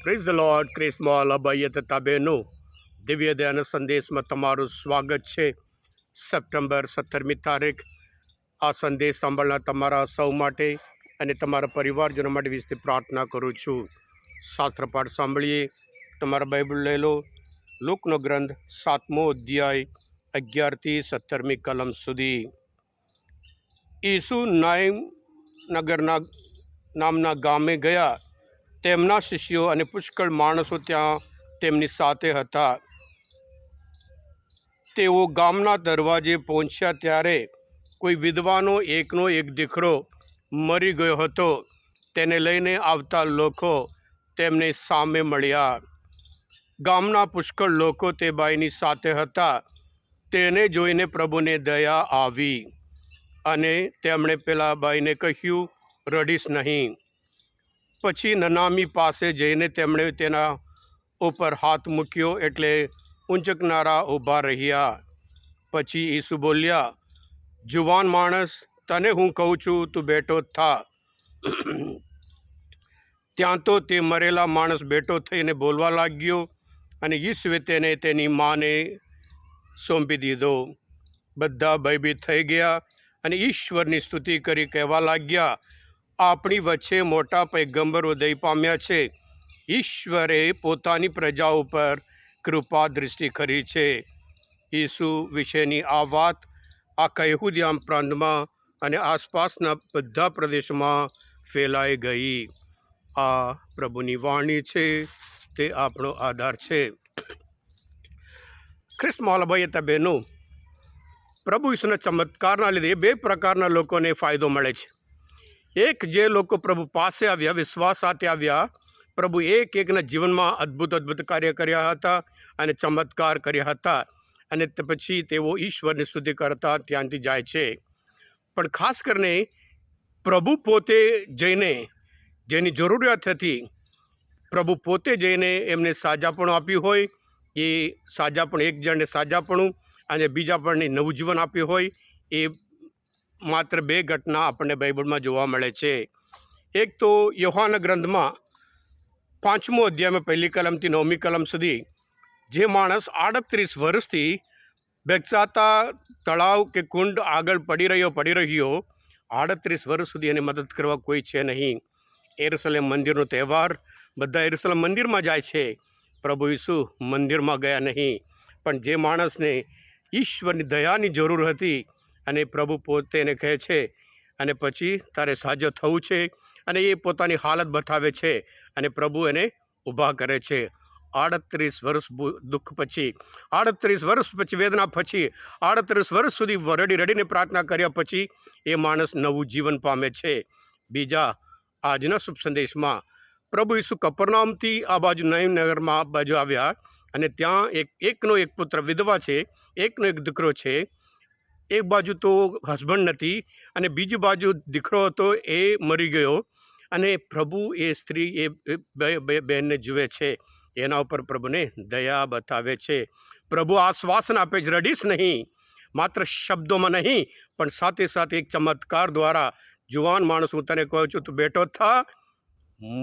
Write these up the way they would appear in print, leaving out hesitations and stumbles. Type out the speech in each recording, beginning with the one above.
Praise the Lord. ક્રિસ્મોલ અભય તથા બહેનો, દિવ્ય દયાના સંદેશમાં તમારું સ્વાગત છે. સપ્ટેમ્બર 17મી તારીખ. આ સંદેશ સાંભળનાર તમારા સૌ માટે અને તમારા પરિવારજનો માટે વિશે પ્રાર્થના કરું છું. શાસ્ત્રપાઠ સાંભળીએ. તમારા બાઇબલ લઈ લો. લુકનો ગ્રંથ 7મો અધ્યાય 11થી 17મી કલમ સુધી. ઈસુ નાઇમ નગરના નામના ગામે ગયા. તેમના શિષ્યો અને પુષ્કળ માણસો ત્યાં તેમની સાથે હતા. તેઓ ગામના દરવાજે પહોંચ્યા ત્યારે કોઈ વિધવાનો એકનો એક દીકરો મરી ગયો હતો. તેને લઈને આવતા લોકો તેમને સામે મળ્યા. ગામના પુષ્કળ લોકો તે બાઈની સાથે હતા. તેને જોઈને પ્રભુને દયા આવી અને તેમણે પેલા બાઈને કહ્યું, રડીશ નહીં. પછી નનામી પાસે જઈને તેમણે તેના ઉપર હાથ મૂક્યો એટલે ઊંચકનારા ઊભા રહ્યા. પછી ઈસુ બોલ્યા, જુવાન માણસ, તને હું કહું છું, તું બેઠો થા. ત્યાં તો તે મરેલા માણસ બેઠો થઈને બોલવા લાગ્યો અને ઈસુએ તેને તેની માને સોંપી દીધો. બધા ભયભીત થઈ ગયા અને ઈશ્વરની સ્તુતિ કરી કહેવા લાગ્યા, આપણી વચ્ચે મોટા પૈગંબર ઉદય પામ્યા છે. ઈશ્વરે પોતાની પ્રજા ઉપર કૃપા દૃષ્ટિ કરી છે. ઈસુ વિશેની આ વાત આખા યહૂદિયા પ્રાંતમાં અને આસપાસના બધા પ્રદેશમાં ફેલાઈ ગઈ. આ પ્રભુની વાણી છે, તે આપણો આધાર છે. ખ્રિસ્મોલ ભાઈ બહેનો, પ્રભુ ઈસુના ચમત્કારના લીધે બે પ્રકારના લોકોને ફાયદો મળે છે. એક, જે લોકો પ્રભુ પાસે આવ્યા, વિશ્વાસ સાથે આવ્યા, પ્રભુ એકના જીવનમાં અદ્ભુત કાર્ય કર્યા હતા અને ચમત્કાર કર્યા હતા, અને તે પછી તેઓ ઈશ્વરની સ્તુતિ કરતા ત્યાંથી જાય છે. પણ ખાસ કરીને પ્રભુ પોતે જઈને, જેની જરૂરિયાત હતી, પ્રભુ પોતે જઈને એમને સાજાપણું આપ્યું હોય, એ સાજાપણું, એક જણને સાજાપણું અને બીજા પણને નવું જીવન આપ્યું હોય, એ માત્ર બે ઘટના આપણને બાઇબલમાં જોવા મળે છે. એક તો યોહાનના ગ્રંથમાં 5મો અધ્યાયમાં 1લી કલમથી 9મી કલમ સુધી, જે માણસ 38 વર્ષથી બેગસાતા તળાવ કે કુંડ આગળ પડી રહ્યો 38 વર્ષ સુધી એને મદદ કરવા કોઈ છે નહીં. યરુશલેમ મંદિરનો તહેવાર, બધા યરુશલેમ મંદિરમાં જાય છે, પ્રભુ ઈસુ મંદિરમાં ગયા નહીં. પણ જે માણસને ઈશ્વરની દયાની જરૂર હતી અને પ્રભુ પોતે એને કહે છે, અને પછી તારે સાજો થવું છે, અને એ પોતાની હાલત બતાવે છે અને પ્રભુ એને ઊભા કરે છે. 38 વર્ષ દુઃખ પછી, 38 વર્ષ પછી વેદના પછી, 38 વર્ષ સુધી રડીને પ્રાર્થના કર્યા પછી એ માણસ નવું જીવન પામે છે. બીજા, આજના શુભ સંદેશમાં પ્રભુ ઈસુ કપરનામથી આ બાજુ નાઇમ નગરમાં બાજુ આવ્યા અને ત્યાં એકનો એક પુત્ર વિધવા છે, એકનો એક દીકરો છે. એક બાજુ તો હસબન્ડ નથી અને બીજી બાજુ દીકરો હતો, એ મરી ગયો. અને પ્રભુ એ સ્ત્રી, એ બહેનને જુએ છે, એના ઉપર પ્રભુને દયા બતાવે છે. પ્રભુ આશ્વાસન આપે છે, રડીશ નહીં. માત્ર શબ્દોમાં નહીં, પણ સાથે સાથે એક ચમત્કાર દ્વારા, જુવાન માણસ, હું તને કહું છું, તું બેઠો થા.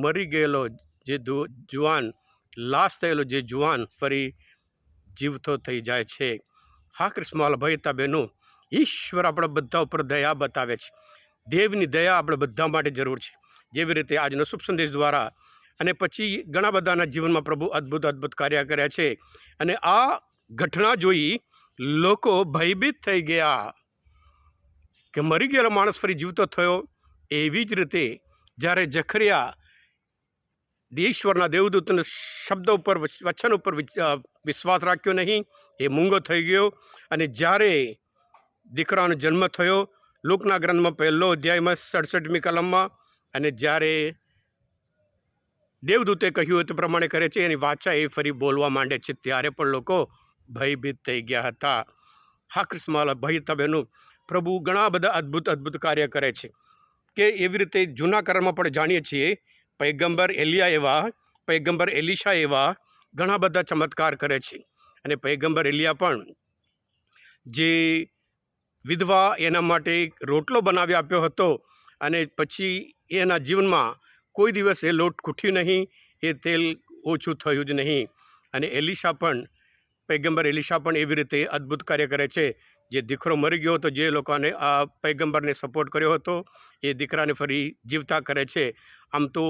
મરી ગયેલો જે જુવાન, લાશ થયેલો જે જુવાન ફરી જીવતો થઈ જાય છે. હા ક્રિસ્મોલ ભાઈ બહેનો, ઈશ્વર આપણા બધા ઉપર દયા બતાવે છે. દેવની દયા આપણે બધા માટે જરૂર છે. જેવી રીતે આજનો શુભ સંદેશ દ્વારા અને પછી ઘણા બધાના જીવનમાં પ્રભુ અદ્ભુત કાર્ય કર્યા છે. અને આ ઘટના જોઈ લોકો ભયભીત થઈ ગયા કે મરી ગયેલો માણસ ફરી જીવતો થયો. એવી જ રીતે જ્યારે જકરિયા ઈશ્વરના દેવદૂતના શબ્દ ઉપર, વચન ઉપર વિશ્વાસ રાખ્યો નહીં, એ મૂંગો થઈ ગયો. અને જ્યારે દીકરાનો જન્મ થયો, લુકના ગ્રંથમાં 1લો અધ્યાયમાં 67મી કલમમાં, અને જ્યારે દેવદૂતે કહ્યું તે પ્રમાણે કરે છે, એની વાચા એ ફરી બોલવા માંડે છે, ત્યારે પણ લોકો ભયભીત થઈ ગયા હતા. હા ક્રિસ્મોલ ભાઈ બહેનો, પ્રભુ ઘણા બધા અદ્ભુત કાર્ય કરે છે. કે એવી રીતે જૂના કરારમાં પણ જાણીએ છીએ, પૈગંબર એલિયા એવા, પૈગંબર એલિશા એવા ઘણા બધા ચમત્કાર કરે છે. અને પૈગંબર એલિયા પણ જે વિધવા, એના માટે રોટલો બનાવી આપ્યો હતો, અને પછી એના જીવનમાં કોઈ દિવસ એ લોટ ખૂટ્યું નહીં, એ તેલ ઓછું થયું જ નહીં. અને એલિશા પણ, પૈગંબર એલિશા પણ એવી રીતે અદ્ભુત કાર્ય કરે છે. જે દીકરો મરી ગયો હતો, જે લોકોને આ પૈગંબરને સપોર્ટ કર્યો હતો, એ દીકરાને ફરી જીવતા કરે છે. આમ તો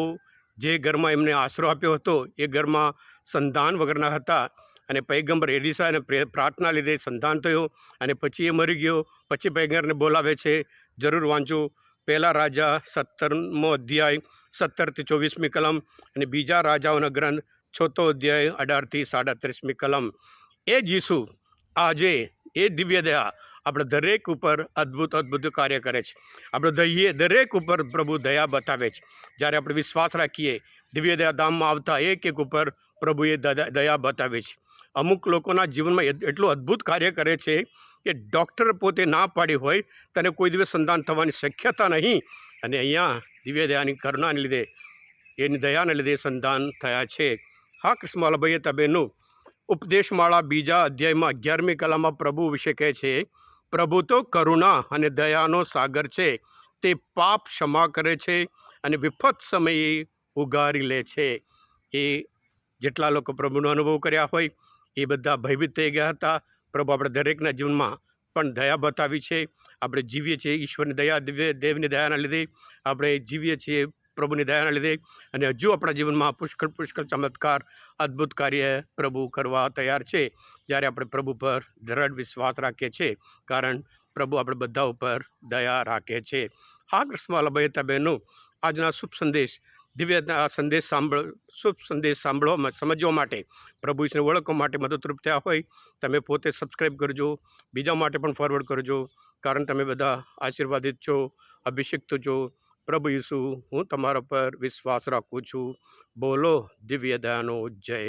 જે ઘરમાં એમને આશરો આપ્યો હતો એ ઘરમાં સંતાન વગરના હતા, અને પૈગંબર એલિશાને પ્રાર્થના લીધે સંતાન થયો, અને પછી એ મરી ગયો. પછી પૈગંબરને બોલાવે છે. જરૂર વાંચો પહેલા રાજા 17મો અધ્યાય 17થી 24મી કલમ, અને બીજા રાજાઓના ગ્રંથ 6થો અધ્યાય 18થી 37મી કલમ. એ જ ઈસુ આજે એ દિવ્ય દયા આપણે દરેક ઉપર અદ્ભુત અદ્ભુત કાર્ય કરે છે. આપણે દરેક ઉપર પ્રભુ દયા બતાવે છે. જ્યારે આપણે વિશ્વાસ રાખીએ, દિવ્ય દયા ધામમાં આવતા એક ઉપર પ્રભુ એ દયા બતાવે છે. અમુક લોકોના જીવનમાં એટલું અદ્ભુત કાર્ય કરે છે કે ડૉક્ટર પોતે ના પાડી હોય, તને કોઈ દિવસ સંતાન થવાની શક્યતા નહીં, અને અહીંયા દિવ્ય દયાની કરુણાને લીધે, એની દયાને લીધે સંતાન થયા છે. હા કૃષ્ણવાલાભાઈએ તબેનું ઉપદેશમાળા બીજા અધ્યાયમાં 11મી કલામાં પ્રભુ વિશે કહે છે, પ્રભુ તો કરુણા અને દયાનો સાગર છે, તે પાપ ક્ષમા કરે છે અને વિપત સમયે ઉગારી લે છે. એ જેટલા લોકો પ્રભુનો અનુભવ કર્યા હોય એ બધા ભયભીત થઈ ગયા હતા. પ્રભુ આપણે દરેકના જીવનમાં પણ દયા બતાવી છે. આપણે જીવીએ છીએ ઈશ્વરની દયા, દેવની દયાના લીધે આપણે જીવીએ છીએ, પ્રભુની દયાના લીધે. અને હજુ આપણા જીવનમાં પુષ્કળ ચમત્કાર, અદ્ભુત કાર્ય પ્રભુ કરવા તૈયાર છે, જ્યારે આપણે પ્રભુ પર દ્રઢ વિશ્વાસ રાખીએ છીએ, કારણ પ્રભુ આપણે બધા ઉપર દયા રાખે છે. હા કૃષ્ણવાલાભાઈ તબેનો આજના શુભ સંદેશ, દિવ્ય સંદેશ શુભ સંદેશ સમજવા માટે, પ્રભુ ઈશ્વરને ઓળખવા માટે મદદરૂપ થયા હોય, તમે પોતે સબસ્ક્રાઈબ કરજો, બીજા માટે પણ ફોરવર્ડ કરજો, કારણ તમે બધા આશીર્વાદિત છો, અભિષિક્ત છો. પ્રભુ ઈસુ, હું તમારા પર વિશ્વાસ રાખું છું. બોલો દિવ્ય દયાનો જય.